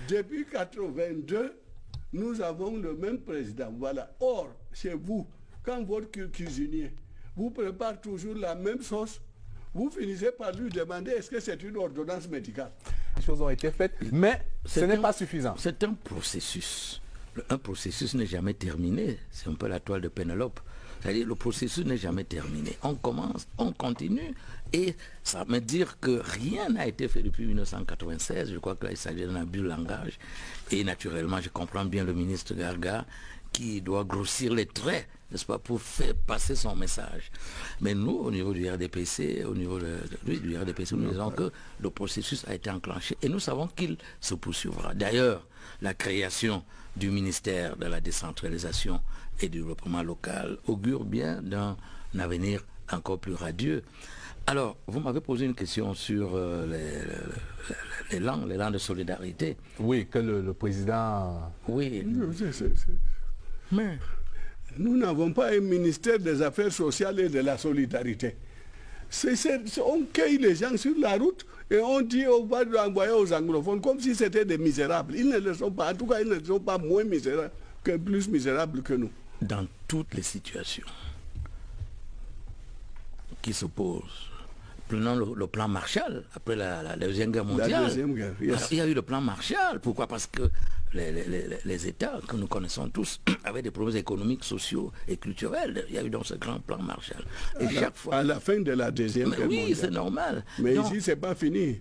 Depuis 82, nous avons le même président. Voilà. Or, chez vous, quand votre cuisinier vous prépare toujours la même sauce, vous finissez par lui demander est-ce que c'est une ordonnance médicale. Les choses ont été faites, mais ce n'est pas suffisant. C'est un processus. Un processus n'est jamais terminé. C'est un peu la toile de Pénélope. C'est-à-dire le processus n'est jamais terminé. On commence, on continue, et ça veut dire que rien n'a été fait depuis 1996. Je crois qu'il s'agit d'un abus de langage. Et naturellement, je comprends bien le ministre Garga qui doit grossir les traits, n'est-ce pas, pour faire passer son message. Mais nous, au niveau du RDPC, nous disons que le processus a été enclenché et nous savons qu'il se poursuivra. D'ailleurs, la création du ministère de la décentralisation et du développement local augure bien d'un avenir encore plus radieux. Alors, vous m'avez posé une question sur les langues de solidarité. Oui, que le président... Oui. Mais nous n'avons pas un ministère des Affaires sociales et de la solidarité. On cueille les gens sur la route et on dit on va envoyer aux anglophones comme si c'était des misérables. Ils ne le sont pas. En tout cas, ils ne sont pas moins misérables plus misérables que nous. Dans toutes les situations qui se posent, prenons le plan Marshall, après la Deuxième Guerre mondiale. Alors, il y a eu le plan Marshall. Pourquoi? Parce que les États que nous connaissons tous avaient des problèmes économiques, sociaux et culturels. Il y a eu donc ce grand plan Marshall. Et chaque fois... À la fin de la Deuxième Guerre mondiale. Oui, c'est normal. Mais donc, ici, ce n'est pas fini.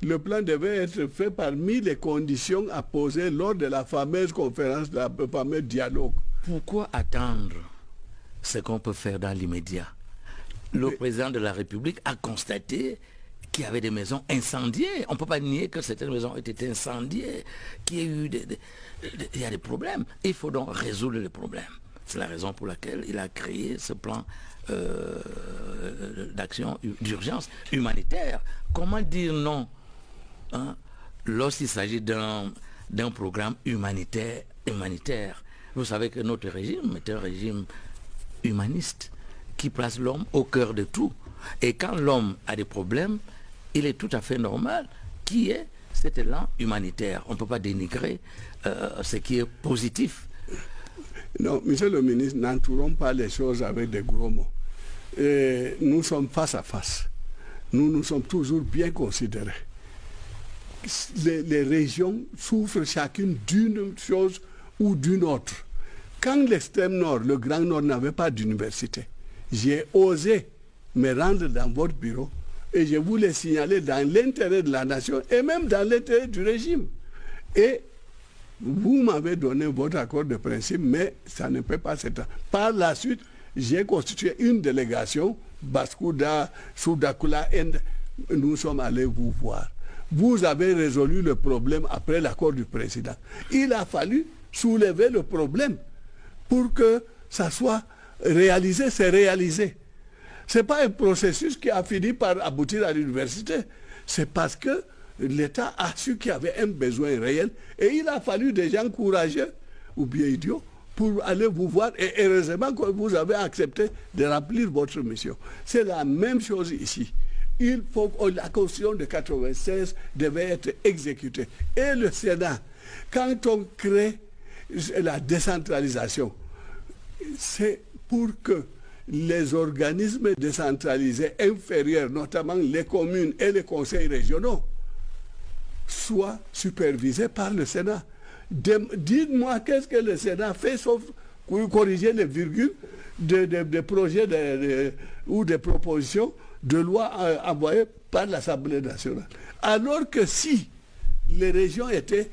Le plan devait être fait parmi les conditions à poser lors de la fameuse conférence, le fameux dialogue. Pourquoi attendre ce qu'on peut faire dans l'immédiat? Le président de la République a constaté qu'il y avait des maisons incendiées. On ne peut pas nier que certaines maisons ont été incendiées, qu'il y a eu il y a des problèmes. Il faut donc résoudre les problèmes. C'est la raison pour laquelle il a créé ce plan d'action d'urgence humanitaire. Comment dire non lorsqu'il s'agit d'un programme humanitaire? Vous savez que notre régime est un régime humaniste qui place l'homme au cœur de tout. Et quand l'homme a des problèmes, il est tout à fait normal qu'il y ait cet élan humanitaire. On ne peut pas dénigrer ce qui est positif. Non, monsieur le ministre, n'entourons pas les choses avec des gros mots. Et nous sommes face à face. Nous sommes toujours bien considérés. Les régions souffrent chacune d'une chose ou d'une autre. Quand l'extrême nord, le grand nord n'avait pas d'université, j'ai osé me rendre dans votre bureau et je voulais signaler dans l'intérêt de la nation et même dans l'intérêt du régime. Et vous m'avez donné votre accord de principe, mais ça ne peut pas s'étendre. Par la suite, j'ai constitué une délégation, Baskouda, Soudakula, nous sommes allés vous voir. Vous avez résolu le problème après l'accord du président. Il a fallu soulever le problème pour que ça soit réalisé, c'est réalisé. Ce n'est pas un processus qui a fini par aboutir à l'université. C'est parce que l'État a su qu'il y avait un besoin réel et il a fallu des gens courageux ou bien idiots pour aller vous voir et heureusement que vous avez accepté de remplir votre mission. C'est la même chose ici. Il faut que la Constitution de 1996 devait être exécutée. Et le Sénat, quand on crée la décentralisation, c'est pour que les organismes décentralisés inférieurs, notamment les communes et les conseils régionaux, soient supervisés par le Sénat. Dites-moi qu'est-ce que le Sénat fait sauf corriger les virgules des projets ou des propositions de loi envoyées par l'Assemblée nationale. Alors que si les régions étaient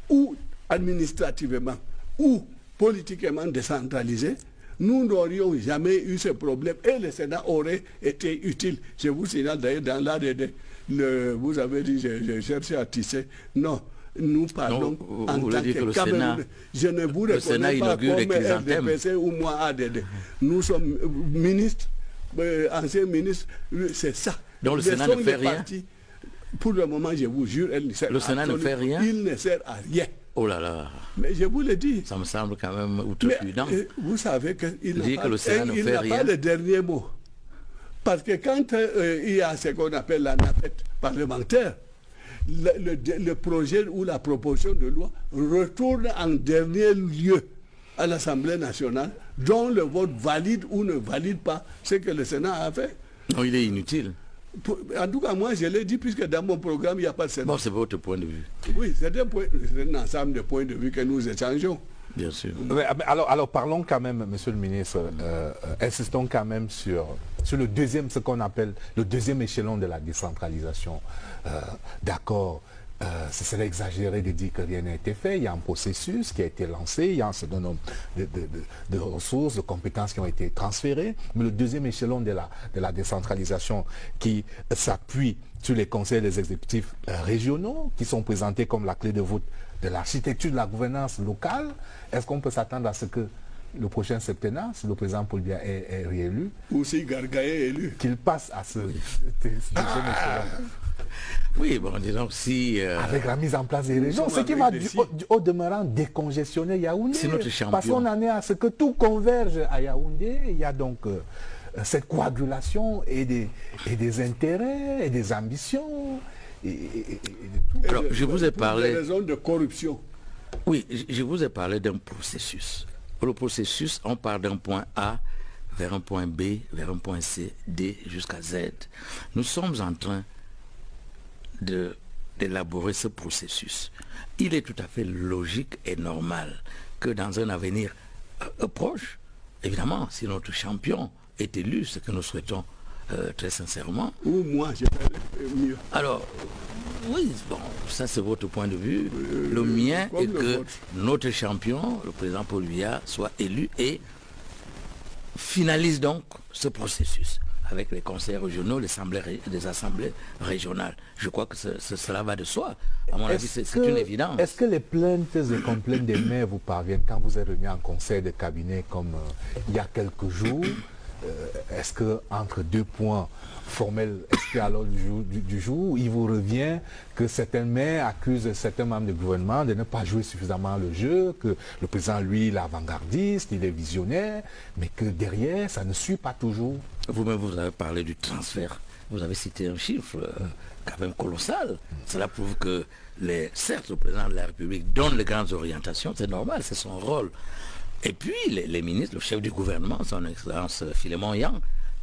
ou administrativement ou politiquement décentralisées, nous n'aurions jamais eu ce problème et le Sénat aurait été utile. Je vous signale d'ailleurs dans l'ADD, vous avez dit, j'ai cherché à tisser. Non, nous parlons en tant que Camerounais. Je ne vous reconnais pas comme RDPC ou moi ADD. Nous sommes ministres, anciens ministres, c'est ça. Donc le Sénat ne fait rien. Pour le moment, je vous jure, le Sénat ne fait rien. Il ne sert à rien. Oh là là. Mais je vous le dis. Ça me semble quand même outrecuidant. Vous savez qu'il n'a pas le dernier mot. Parce que quand il y a ce qu'on appelle la navette parlementaire, le projet ou la proposition de loi retourne en dernier lieu à l'Assemblée nationale, dont le vote valide ou ne valide pas ce que le Sénat a fait. Non, il est inutile. En tout cas, moi, je l'ai dit, puisque dans mon programme, il n'y a pas de Sénat. Bon, c'est votre point de vue. Oui, c'est un ensemble de points de vue que nous échangeons. Bien sûr. Alors parlons quand même, monsieur le ministre, insistons quand même sur le deuxième, ce qu'on appelle le deuxième échelon de la décentralisation. D'accord, ce serait exagéré de dire que rien n'a été fait. Il y a un processus qui a été lancé, il y a un certain nombre de ressources, de compétences qui ont été transférées. Mais le deuxième échelon de la décentralisation qui s'appuie sur les conseils des exécutifs régionaux, qui sont présentés comme la clé de voûte de l'architecture de la gouvernance locale, est-ce qu'on peut s'attendre à ce que le prochain septennat, si le président Paul Biya est réélu, ou si Gargaye est élu, qu'il passe à ce deuxième échelon? Oui, bon, disons si... avec la mise en place des régions, ce qui va au demeurant décongestionner Yaoundé. C'est notre champion. Parce qu'on en est à ce que tout converge à Yaoundé. Il y a donc cette coagulation et des intérêts et des ambitions. Alors, je vous ai parlé... Des raisons de corruption. Oui, je vous ai parlé d'un processus. Pour le processus, on part d'un point A vers un point B, vers un point C, D, jusqu'à Z. Nous sommes en train d'élaborer ce processus. Il est tout à fait logique et normal que dans un avenir proche, évidemment, si notre champion est élu, ce que nous souhaitons très sincèrement. Ou moi, je fais mieux. Alors, oui, bon, ça c'est votre point de vue. Le mien est que notre champion, le président Paul Biya, soit élu et finalise donc ce processus avec les conseils régionaux, les assemblées régionales. Je crois que cela va de soi. À mon avis, c'est une évidence. Est-ce que les plaintes et complaintes des maires vous parviennent quand vous êtes remis en conseil de cabinet comme il y a quelques jours? Est-ce que entre deux points formels, est-ce qu'à l'ordre du jour, il vous revient que certains maires accusent certains membres du gouvernement de ne pas jouer suffisamment le jeu, que le président, lui, il est avant-gardiste, il est visionnaire, mais que derrière, ça ne suit pas toujours? Vous-même, vous avez parlé du transfert. Vous avez cité un chiffre quand même colossal. Cela prouve que, certes, le président de la République donne les grandes orientations, c'est normal, c'est son rôle. Et puis, les ministres, le chef du gouvernement, son excellence Philémon Yang,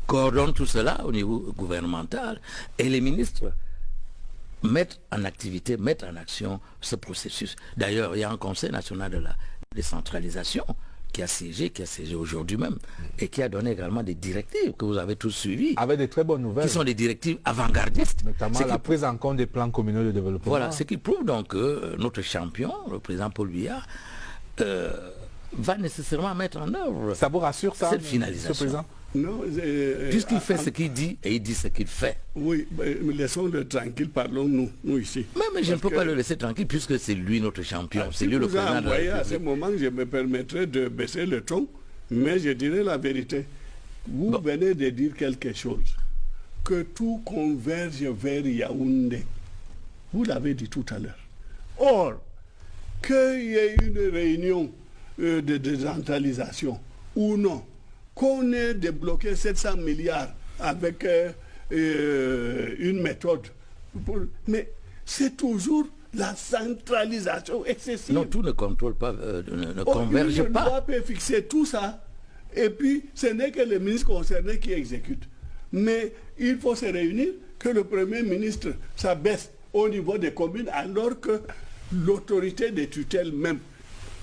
coordonnent tout cela au niveau gouvernemental. Et les ministres mettent en activité, mettent en action ce processus. D'ailleurs, il y a un conseil national de la décentralisation qui a siégé aujourd'hui même, et qui a donné également des directives que vous avez tous suivies. Avec des très bonnes nouvelles. Qui sont des directives avant-gardistes. Notamment la prise en compte des plans communaux de développement. Voilà, ce qui prouve donc que notre champion, le président Paul Biya, va nécessairement mettre en œuvre. Ça vous rassure, ça, cette finalisation? Non, puisqu'il fait ce qu'il dit et il dit ce qu'il fait. Oui, laissons-le tranquille, parlons-nous, nous ici. Mais je ne peux pas le laisser tranquille puisque c'est lui notre champion, c'est lui le président de la République. À ce moment, je me permettrai de baisser le ton, mais je dirai la vérité. Vous venez de dire quelque chose, que tout converge vers Yaoundé. Vous l'avez dit tout à l'heure. Or, qu'il y ait une réunion de décentralisation ou non, qu'on ait débloqué 700 milliards avec une méthode. Mais c'est toujours la centralisation excessive. Non, tout ne contrôle pas, ne converge pas. Une loi peut fixer tout ça, et puis ce n'est que les ministres concernés qui exécutent. Mais il faut se réunir, que le Premier ministre s'abaisse au niveau des communes, alors que l'autorité des tutelles même,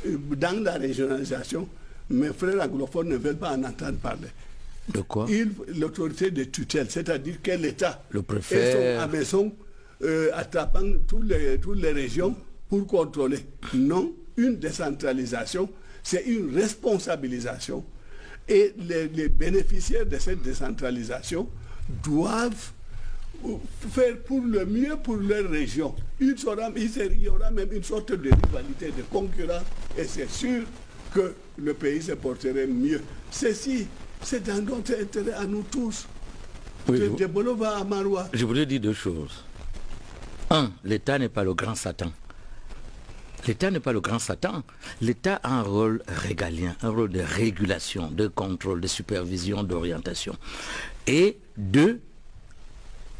dans la régionalisation, mes frères anglophones ne veulent pas en entendre parler. De quoi? L'autorité de tutelle, c'est-à-dire que l'État le préfet à maison attrapant toutes les régions pour contrôler. Non, une décentralisation, c'est une responsabilisation. Et les bénéficiaires de cette décentralisation doivent faire pour le mieux pour leur région. Il y aura même une sorte de rivalité, de concurrence, et c'est sûr que le pays se porterait mieux. Ceci, c'est dans notre intérêt à nous tous. Oui, je voulais dire deux choses. Un, l'État n'est pas le grand Satan. L'État n'est pas le grand Satan. L'État a un rôle régalien, un rôle de régulation, de contrôle, de supervision, d'orientation. Et deux,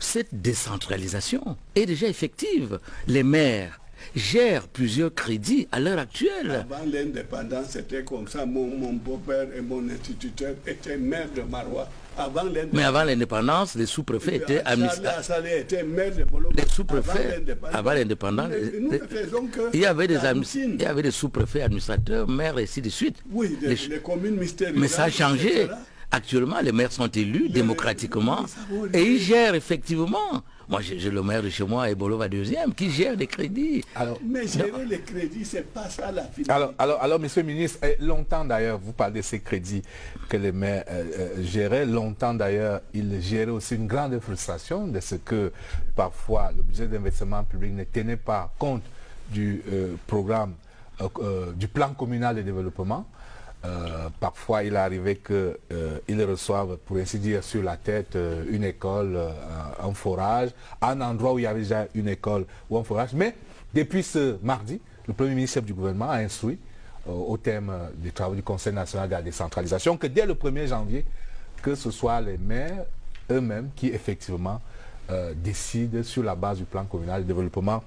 cette décentralisation est déjà effective. Les maires gèrent plusieurs crédits à l'heure actuelle. Avant l'indépendance, c'était comme ça. Mon beau-père et mon instituteur étaient maires de Marois. Mais avant l'indépendance, les sous-préfets étaient administrateurs. Les sous-préfets, avant l'indépendance, il y avait des sous-préfets, administrateurs, maires et ainsi de suite. Oui, les communes mystérieuses. Mais ça a changé. Actuellement, les maires sont élus démocratiquement et ils gèrent effectivement. Moi, j'ai le maire de chez moi, Ebolova deuxième, qui gère des crédits. Mais gérer les crédits, c'est pas ça la finalité. Alors, monsieur le ministre, longtemps d'ailleurs, vous parlez de ces crédits que les maires géraient. Longtemps d'ailleurs, ils géraient aussi une grande frustration de ce que parfois le budget d'investissement public ne tenait pas compte du programme, du plan communal de développement. Parfois, il arrivait qu'ils reçoivent, pour ainsi dire, sur la tête une école, un forage, un endroit où il y avait déjà une école ou un forage. Mais depuis ce mardi, le Premier ministre chef du gouvernement a instruit au thème des travaux du Conseil national de la décentralisation que dès le 1er janvier, que ce soit les maires eux-mêmes qui effectivement décident sur la base du plan communal de développement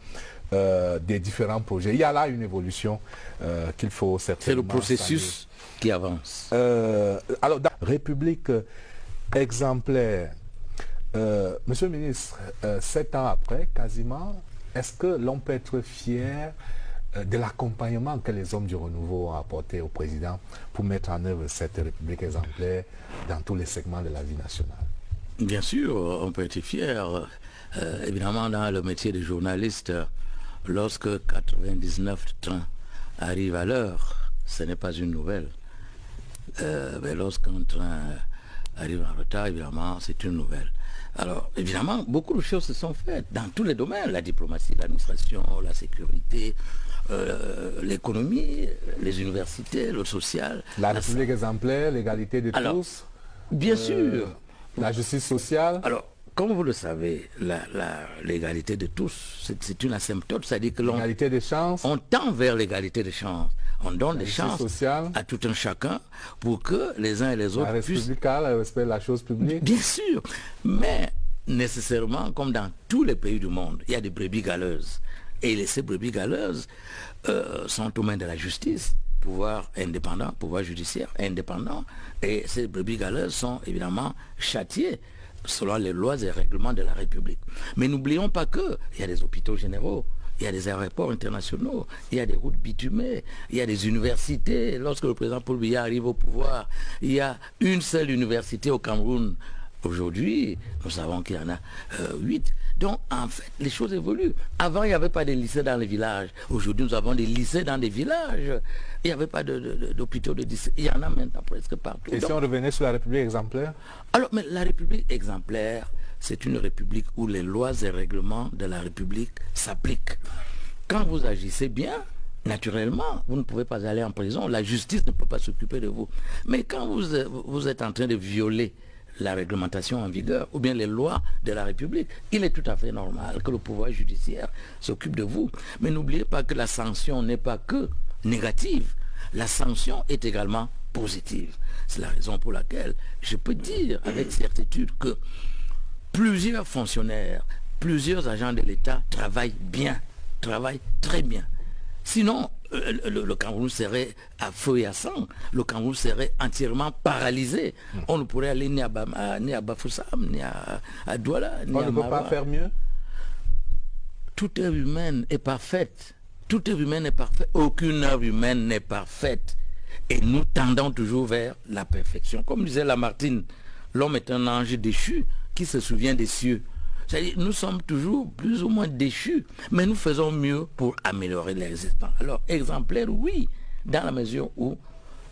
des différents projets. Il y a là une évolution qu'il faut certainement... C'est le processus qui avance. Alors, dans la République exemplaire, monsieur le ministre, 7 ans après, quasiment, est-ce que l'on peut être fier de l'accompagnement que les hommes du renouveau ont apporté au président pour mettre en œuvre cette République exemplaire dans tous les segments de la vie nationale? Bien sûr, on peut être fier. Évidemment, dans le métier de journaliste, lorsque 99 trains arrivent à l'heure, ce n'est pas une nouvelle. Mais lorsqu'un train arrive en retard, évidemment, c'est une nouvelle. Alors, évidemment, beaucoup de choses se sont faites dans tous les domaines, la diplomatie, l'administration, la sécurité, l'économie, les universités, le social. La République exemplaire, l'égalité de tous. Bien sûr. La justice sociale. Alors, comme vous le savez, l'égalité de tous, c'est une asymptote, c'est-à-dire que l'égalité des chances. On tend vers l'égalité des chances. On donne des chances sociale. À tout un chacun pour que les uns et les autres puissent... Le respect de la chose publique. Bien sûr, mais nécessairement, comme dans tous les pays du monde, il y a des brebis galeuses. Et ces brebis galeuses sont aux mains de la justice, pouvoir indépendant, pouvoir judiciaire indépendant. Et ces brebis galeuses sont évidemment châtiées selon les lois et règlements de la République. Mais n'oublions pas qu'il y a des hôpitaux généraux, il y a des aéroports internationaux, il y a des routes bitumées, il y a des universités. Lorsque le président Paul Biya arrive au pouvoir, il y a une seule université au Cameroun. Aujourd'hui, nous savons qu'il y en a 8. Donc, en fait, les choses évoluent. Avant, il n'y avait pas de lycées dans les villages. Aujourd'hui, nous avons des lycées dans des villages. Il n'y avait pas d'hôpitaux de lycées. Il y en a maintenant presque partout. Et si on revenait sur la République exemplaire? Alors, mais la République exemplaire, c'est une république où les lois et règlements de la République s'appliquent. Quand vous agissez bien, naturellement, vous ne pouvez pas aller en prison. La justice ne peut pas s'occuper de vous. Mais quand vous êtes en train de violer la réglementation en vigueur, ou bien les lois de la République, il est tout à fait normal que le pouvoir judiciaire s'occupe de vous. Mais n'oubliez pas que la sanction n'est pas que négative. La sanction est également positive. C'est la raison pour laquelle je peux dire avec certitude que plusieurs fonctionnaires, plusieurs agents de l'État travaillent bien, travaillent très bien. Sinon, le Cameroun serait à feu et à sang. Le Cameroun serait entièrement paralysé. On ne pourrait aller ni à Bafoussam, ni à Douala, ni à On ne peut pas faire mieux. Toute œuvre humaine est parfaite. Toute œuvre humaine est parfaite. Aucune œuvre humaine n'est parfaite. Et nous tendons toujours vers la perfection. Comme disait Lamartine, l'homme est un ange déchu qui se souvient des cieux. C'est-à-dire, nous sommes toujours plus ou moins déchus, mais nous faisons mieux pour améliorer l'existence. Alors, exemplaire, oui, dans la mesure où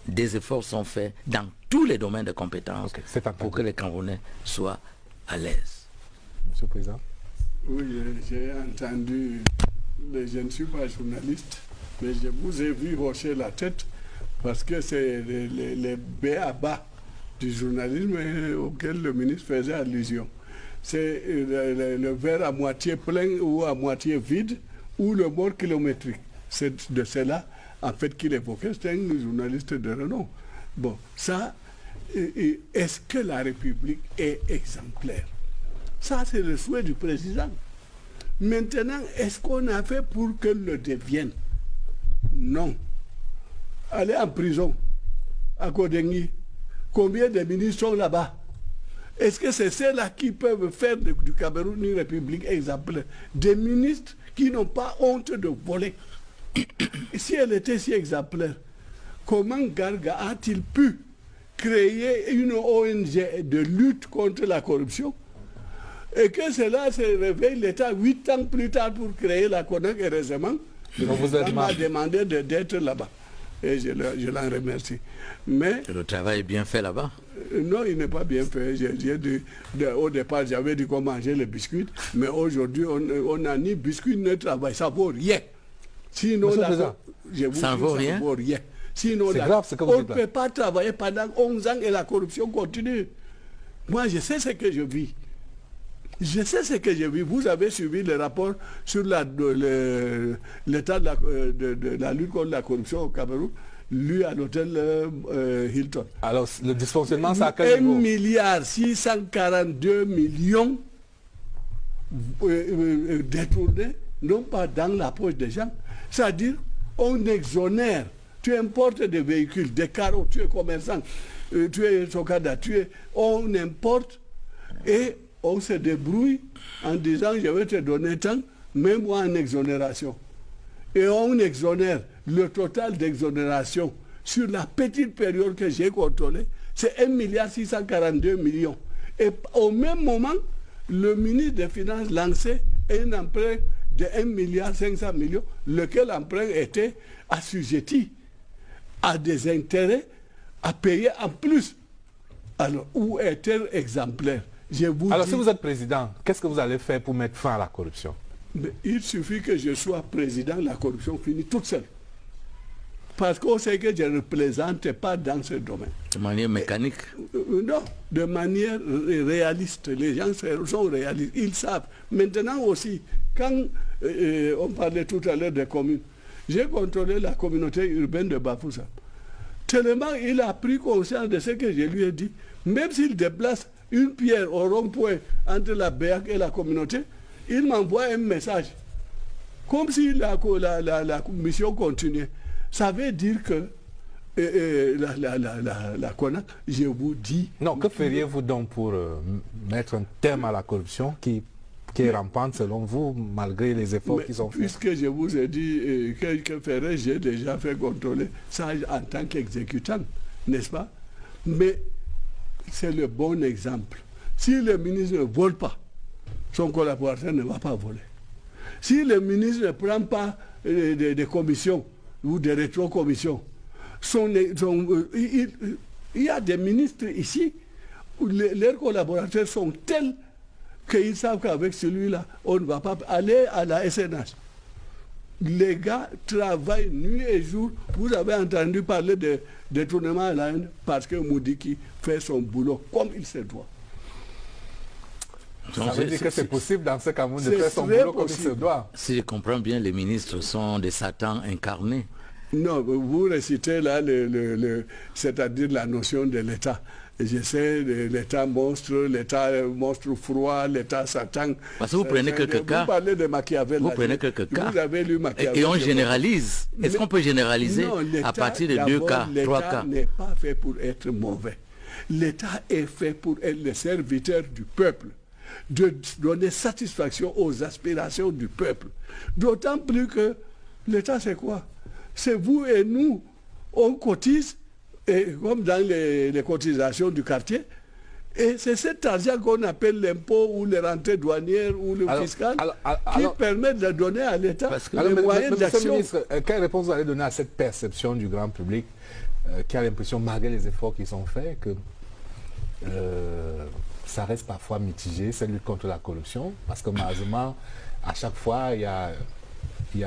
des efforts sont faits dans tous les domaines de compétences pour que les Camerounais soient à l'aise. Monsieur le Président. Oui, j'ai entendu, je ne suis pas journaliste, mais je vous ai vu hocher la tête parce que c'est les b.a.-ba du journalisme auquel le ministre faisait allusion. C'est le verre à moitié plein ou à moitié vide, ou le bord kilométrique. C'est de cela, en fait, qu'il évoquait. C'est un journaliste de renom. Bon, ça, est-ce que la République est exemplaire? Ça, c'est le souhait du président. Maintenant, est-ce qu'on a fait pour qu'elle le devienne? Non. Aller en prison, à Kodengui, combien de ministres sont là-bas? Est-ce que c'est ceux-là qui peuvent faire du Cameroun une république exemplaire? Des ministres qui n'ont pas honte de voler. Si elle était si exemplaire, comment Garga a-t-il pu créer une ONG de lutte contre la corruption et que cela se réveille l'État 8 ans plus tard pour créer la CONAC et récemment, on m'a demandé d'être là-bas. Et je l'en remercie. Mais le travail est bien fait là-bas? Non, il n'est pas bien fait. Au départ, j'avais dit qu'on mangeait les biscuits, mais aujourd'hui, on n'a ni biscuits ni travail. Ça ne vaut rien. Sinon, ça ne vaut rien. Sinon, on ne peut pas travailler pendant 11 ans et la corruption continue. Moi, je sais ce que je vis. Je sais ce que j'ai vu. Vous avez suivi le rapport sur l'état de la lutte contre la corruption au Cameroun, lu à l'hôtel Hilton. Alors, le dysfonctionnement, c'est à quel niveau? 1,642 milliard détournés, non pas dans la poche des gens. C'est-à-dire, on exonère. Tu importes des véhicules, des carreaux, tu es commerçant, tu es Sokada, on importe et on se débrouille en disant je vais te donner tant, même moi en exonération. Et on exonère. Le total d'exonération sur la petite période que j'ai contrôlée, c'est 1,642 milliard. Et au même moment, le ministre des Finances lançait un emprunt de 1,5 milliard, lequel emprunt était assujetti à des intérêts à payer en plus. Alors, où est-elle exemplaire? Alors, si vous êtes président, qu'est-ce que vous allez faire pour mettre fin à la corruption? Il suffit que je sois président, la corruption finit toute seule. Parce qu'on sait que je ne représente pas dans ce domaine. De manière mécanique? Non, de manière réaliste. Les gens sont réalistes, ils savent. Maintenant aussi, quand on parlait tout à l'heure des communes, j'ai contrôlé la communauté urbaine de Bafoussam. Tellement il a pris conscience de ce que je lui ai dit. Même s'il déplace une pierre au rond-point entre la BEAC et la communauté, il m'envoie un message. Comme si la mission continuait. Ça veut dire que la CONAC, je vous dis... Non, que feriez-vous donc pour mettre un terme à la corruption qui est rampante selon vous, malgré les efforts qui sont faits? Puisque je vous ai dit que ferais, j'ai déjà fait contrôler ça en tant qu'exécutant, n'est-ce pas? Mais c'est le bon exemple. Si le ministre ne vole pas, son collaborateur ne va pas voler. Si le ministre ne prend pas des commissions ou des rétro-commissions, il y a des ministres ici où leurs collaborateurs sont tels qu'ils savent qu'avec celui-là, on ne va pas aller à la SNH. Les gars travaillent nuit et jour. Vous avez entendu parler de détournement à la haine parce que Moudiki fait son boulot comme il se doit. Ça veut dire que c'est possible dans ce Cameroun de faire son boulot comme il se doit. Si je comprends bien, les ministres sont des satans incarnés. Non, vous récitez là, c'est-à-dire la notion de l'État. Je sais, l'État monstre froid, l'État Satan. Parce que vous prenez quelques cas. Vous parlez de Machiavel. Vous prenez quelques cas. Vous avez lu Machiavel. Et on généralise. Est-ce qu'on peut généraliser à partir de 2 cas, 3 cas? L'État n'est pas fait pour être mauvais. L'État est fait pour être le serviteur du peuple, de donner satisfaction aux aspirations du peuple. D'autant plus que l'État, c'est quoi? C'est vous et nous. On cotise, et comme dans les cotisations du quartier, et c'est cet argent qu'on appelle l'impôt ou les rentrées douanières ou le fiscal qui permet de donner à l'État les moyens d'action. Quelle réponse vous allez donner à cette perception du grand public qui a l'impression, malgré les efforts qui sont faits, que ça reste parfois mitigé, cette lutte contre la corruption, parce que malheureusement, à chaque fois, il y a on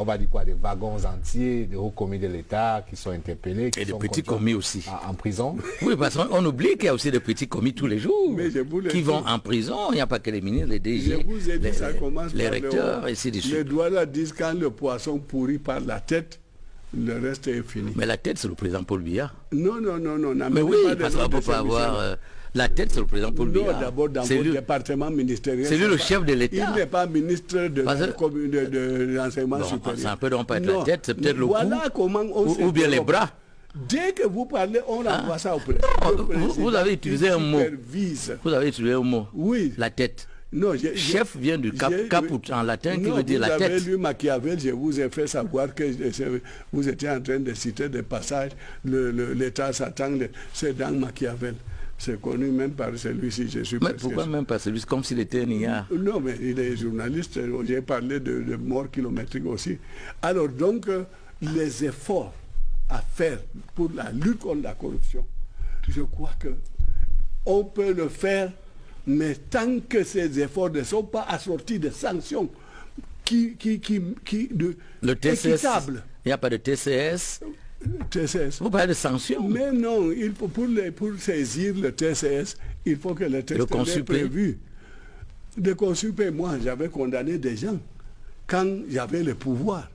va dire quoi, des wagons entiers de hauts commis de l'État qui sont interpellés. Et des petits commis aussi. En prison. Oui, parce qu'on oublie qu'il y a aussi des petits commis tous les jours qui vont en prison. Il n'y a pas que les ministres, les DG, je vous ai dit, ça commence les recteurs, et ainsi de suite. Les douaniers disent quand le poisson pourrit par la tête, le reste est fini. Mais la tête, c'est le président Paul Biya. Non. Mais oui, parce qu'on ne peut pas avoir La tête, c'est le président Paul Biya. Non, d'abord dans votre département ministériel. C'est lui le chef de l'État. Il n'est pas ministre de l'enseignement supérieur. Ça peut donc pas être la tête, c'est peut-être le voilà cou ou bien les bras. Dès que vous parlez, on renvoie ça au président. Vous avez utilisé un mot. Vous avez utilisé un mot. Oui. La tête. Non, chef vient du caput en latin qui veut dire la tête. Vous avez lu Machiavel, je vous ai fait savoir que vous étiez en train de citer des passages, l'État s'attend, c'est dans Machiavel. C'est connu même par celui-ci, je suis Mais pourquoi même par celui-ci, comme s'il était un niard? Non, mais il est journaliste, j'ai parlé de mort kilométrique aussi. Alors donc, les efforts à faire pour la lutte contre la corruption, je crois que on peut le faire, mais tant que ces efforts ne sont pas assortis de sanctions le TCS, équitables. Il n'y a pas de TCS. TCS. Vous parlez de sanctions. Mais non, il faut pour saisir le TCS, il faut que le texte soit prévu. De consulter, moi, j'avais condamné des gens quand j'avais le pouvoir.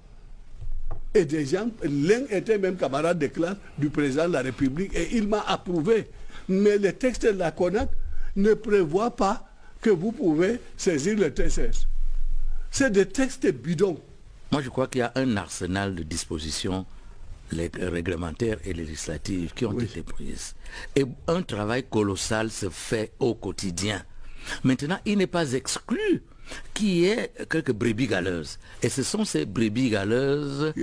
Et des gens, l'un était même camarade de classe du président de la République et il m'a approuvé. Mais le texte de la CONAC ne prévoit pas que vous pouvez saisir le TCS. C'est des textes bidons. Moi, je crois qu'il y a un arsenal de dispositions réglementaires et législatives qui ont été prises. Et un travail colossal se fait au quotidien. Maintenant, il n'est pas exclu qu'il y ait quelques brebis galeuses. Et ce sont ces brebis galeuses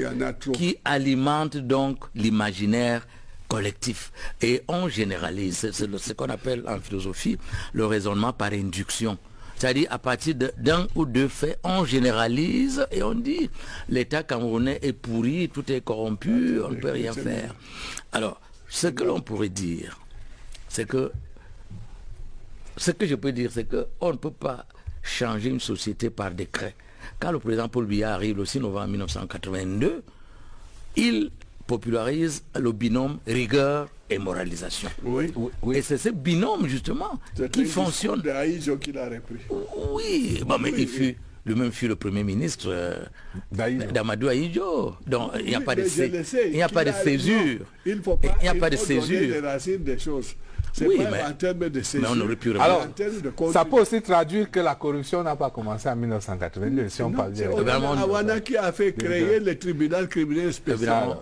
qui alimentent donc l'imaginaire collectif. Et on généralise, c'est ce qu'on appelle en philosophie le raisonnement par induction. C'est-à-dire à partir d'un ou deux faits, on généralise et on dit l'État camerounais est pourri, tout est corrompu, on ne peut rien faire. Alors, ce que l'on pourrait dire, c'est que ce que je peux dire, c'est qu'on ne peut pas changer une société par décret. Quand le président Paul Biya arrive le 6 novembre 1982, il popularise le binôme rigueur et moralisation. Oui. Et c'est ce binôme justement qui fonctionne. C'est Aïdjo qui l'a repris. Oui, bon, mais lui-même fut le premier ministre d'Amadou Aïdjo. Donc il n'y a pas de césure. Il faut pas, il n'y a pas de césure. Les racines des choses. Oui, mais en termes de césure. Mais on aurait pu alors, ça peut aussi traduire que la corruption n'a pas commencé en 1982, si on parle de... Awana qui a fait créer le tribunal criminel spécial.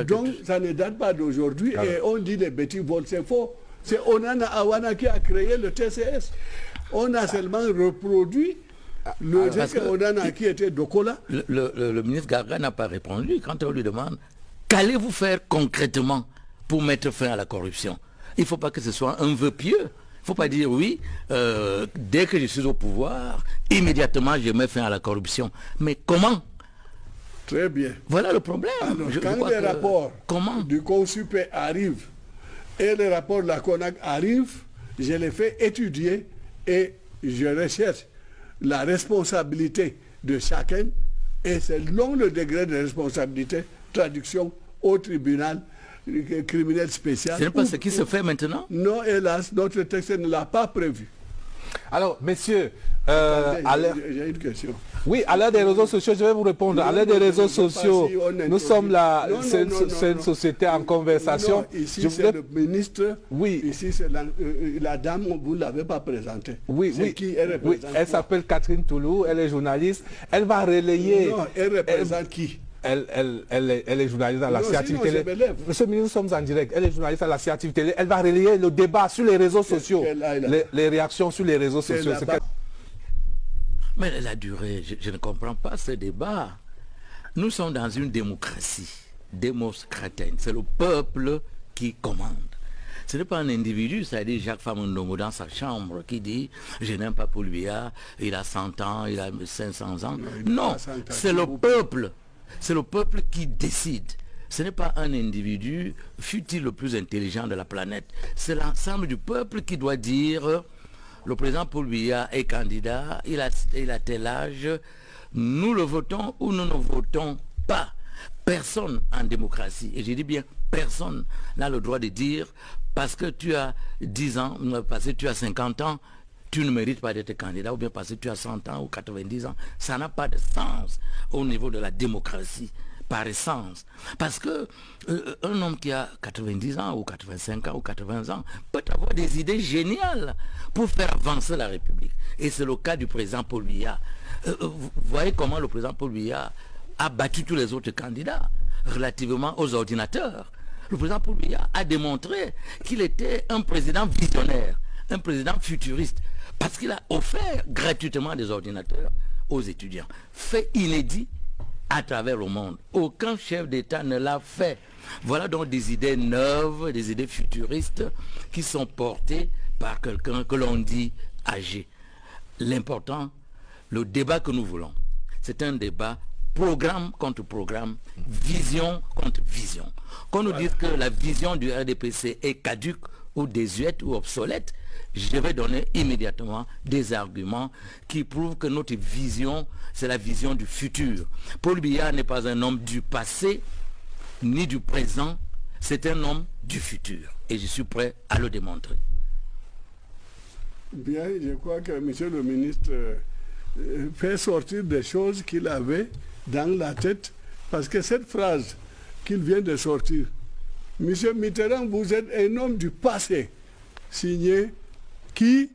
Donc, ça ne date pas d'aujourd'hui et on dit les bêtises volent, c'est faux. C'est Onana Awana qui a créé le TCS. On a seulement reproduit le Onana qui était Dokola. Le ministre Garga n'a pas répondu quand on lui demande qu'allez-vous faire concrètement pour mettre fin à la corruption? Il ne faut pas que ce soit un vœu pieux. Il ne faut pas dire oui, dès que je suis au pouvoir, immédiatement je mets fin à la corruption. Mais comment? Très bien. Voilà le problème. Alors, quand les rapports du CONSUPE arrivent et les rapports de la CONAC arrivent, je les fais étudier et je recherche la responsabilité de chacun et selon le degré de responsabilité, traduction au tribunal criminel spécial. Ce n'est pas ce qui se fait maintenant? Non, hélas, notre texte ne l'a pas prévu. Alors, messieurs, j'ai une question. Oui, à l'heure des réseaux sociaux, je vais vous répondre. À l'heure des réseaux sociaux, nous sommes là, c'est une société en conversation. Non, ici, c'est le ministre. Oui. Ici, c'est la dame, vous ne l'avez pas présentée. Oui, oui. Qui elle représente? Oui, elle s'appelle Catherine Toulou, elle est journaliste. Elle va relayer. Non, elle représente qui? Elle est journaliste à la CIATIV Télé. Monsieur le ministre, nous sommes en direct. Elle est journaliste à la CIATIV Télé. Elle va relayer le débat sur les réseaux sociaux. Les réactions sur les réseaux sociaux. Mais la durée, je ne comprends pas ce débat. Nous sommes dans une démocratie démocratienne. C'est le peuple qui commande. Ce n'est pas un individu, c'est-à-dire Jacques Famondomo dans sa chambre qui dit « Je n'aime pas Paul Biya, il a 100 ans, il a 500 ans ». Non, c'est le peuple. C'est le peuple qui décide. Ce n'est pas un individu, fût-il le plus intelligent de la planète. C'est l'ensemble du peuple qui doit dire le président Paul Biya est candidat, il a tel âge, nous le votons ou nous ne votons pas. Personne en démocratie, et je dis bien personne, n'a le droit de dire parce que tu as 10 ans, parce que tu as 50 ans, tu ne mérites pas d'être candidat, ou bien parce que tu as 100 ans ou 90 ans. Ça n'a pas de sens au niveau de la démocratie. par essence. Parce que un homme qui a 90 ans ou 85 ans ou 80 ans peut avoir des idées géniales pour faire avancer la République. Et c'est le cas du président Paul Biya. Vous voyez comment le président Paul Biya a battu tous les autres candidats relativement aux ordinateurs. Le président Paul Biya a démontré qu'il était un président visionnaire, un président futuriste, parce qu'il a offert gratuitement des ordinateurs aux étudiants. Fait inédit à travers le monde. Aucun chef d'État ne l'a fait. Voilà donc des idées neuves, des idées futuristes qui sont portées par quelqu'un que l'on dit âgé. L'important, le débat que nous voulons, c'est un débat programme contre programme, vision contre vision. Qu'on nous dise que la vision du RDPC est caduque ou désuète ou obsolète, je vais donner immédiatement des arguments qui prouvent que notre vision, c'est la vision du futur. Paul Biya n'est pas un homme du passé, ni du présent, c'est un homme du futur. Et je suis prêt à le démontrer. Bien, je crois que M. le ministre fait sortir des choses qu'il avait dans la tête, parce que cette phrase qu'il vient de sortir, M. Mitterrand, vous êtes un homme du passé, signé qui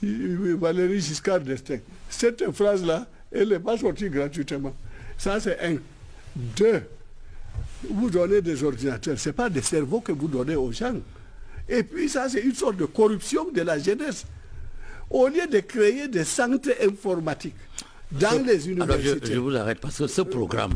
Valéry Giscard d'Estaing. Cette phrase-là, elle n'est pas sortie gratuitement. Ça, c'est un. Deux, vous donnez des ordinateurs, ce n'est pas des cerveaux que vous donnez aux gens. Et puis ça, c'est une sorte de corruption de la jeunesse. Au lieu de créer des centres informatiques dans les universités. Alors je vous arrête parce que ce programme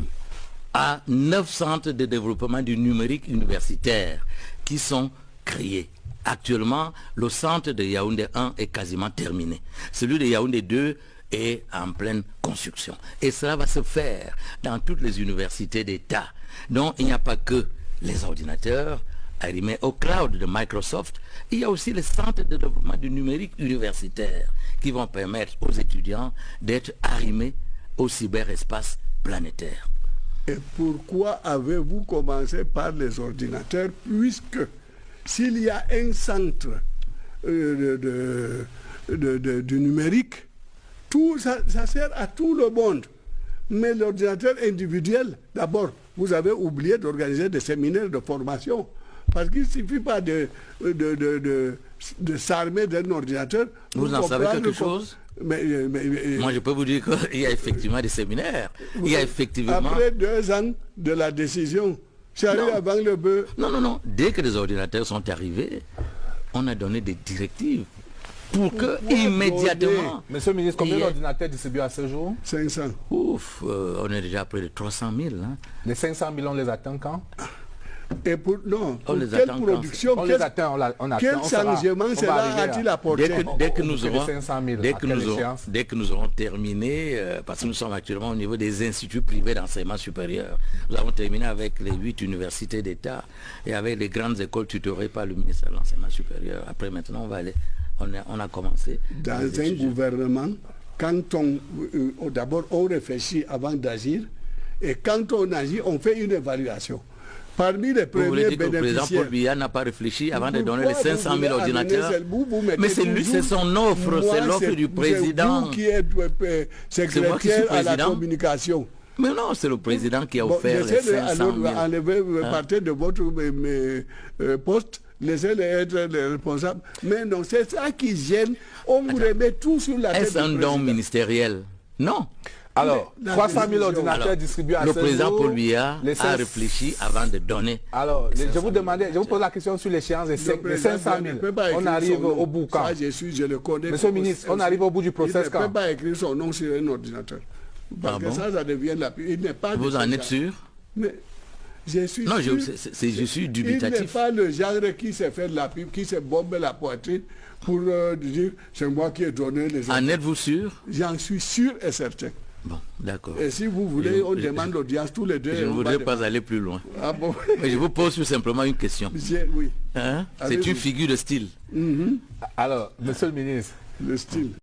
a 9 centres de développement du numérique universitaire qui sont créés. Actuellement, le centre de Yaoundé 1 est quasiment terminé. Celui de Yaoundé 2 est en pleine construction. Et cela va se faire dans toutes les universités d'État. Donc il n'y a pas que les ordinateurs arrimés au cloud de Microsoft, il y a aussi les centres de développement du numérique universitaire qui vont permettre aux étudiants d'être arrimés au cyberespace planétaire. Et pourquoi avez-vous commencé par les ordinateurs, puisque s'il y a un centre du numérique, tout ça sert à tout le monde. Mais l'ordinateur individuel, d'abord, vous avez oublié d'organiser des séminaires de formation. Parce qu'il ne suffit pas de s'armer d'un ordinateur. Vous en savez quelque chose? Moi, je peux vous dire qu'il y a effectivement des séminaires. Il y a effectivement... Après 2 ans de la décision, j'arrive avant le bœuf. Non. Dès que les ordinateurs sont arrivés, on a donné des directives pour que immédiatement... Monsieur le ministre, combien d'ordinateurs distribués à ce jour? 500. Ouf, on est déjà à près de 300 000. Hein. Les 500 000, on les attend quand? Et pour, non, pour quelle production, quel changement cela a-t-il apporté? Dès que nous aurons terminé, parce que nous sommes actuellement au niveau des instituts privés d'enseignement supérieur, nous avons terminé avec les 8 universités d'État et avec les grandes écoles tutorées par le ministère de l'enseignement supérieur. Après maintenant, on va aller, on a commencé. Dans un gouvernement, quand d'abord on réfléchit avant d'agir, et quand on agit, on fait une évaluation. Parmi les premiers bénéficiaires... Le président Paul Biya n'a pas réfléchi avant de donner les 500 000 ordinateurs. Mais c'est son offre, c'est l'offre du président. Vous qui êtes secrétaire à la communication. Mais non, c'est le président qui a offert les 500 000. Enlever partir de votre poste, laissez-les être les responsables. Mais non, c'est ça qui gêne. On vous remet tout sur la tête. Est-ce un don ministériel? Non. Alors, 300 000 ordinateurs distribués à ce jour. Le président Paul Biya a réfléchi avant de donner. Alors, je vous pose la question sur l'échéance des 500 000. On arrive au bout quand? Je le connais. Monsieur le ministre, on arrive au bout du processus quand? Il ne peut pas écrire son nom sur un ordinateur. Parce que ça devient la pub. Il n'est pas. Vous en êtes sûr? Mais je suis non, sûr. Je suis dubitatif. Il n'est pas le genre qui s'est fait de la pub, qui s'est bombé la poitrine pour dire c'est moi qui ai donné les. En êtes-vous sûr? J'en suis sûr et certain. Bon, d'accord. Et si vous voulez, on demande l'audience tous les deux. Je ne voudrais pas aller plus loin. Ah bon? Mais je vous pose tout simplement une question. Oui. Hein? C'est une figure de style. Alors, monsieur le ministre. Le style.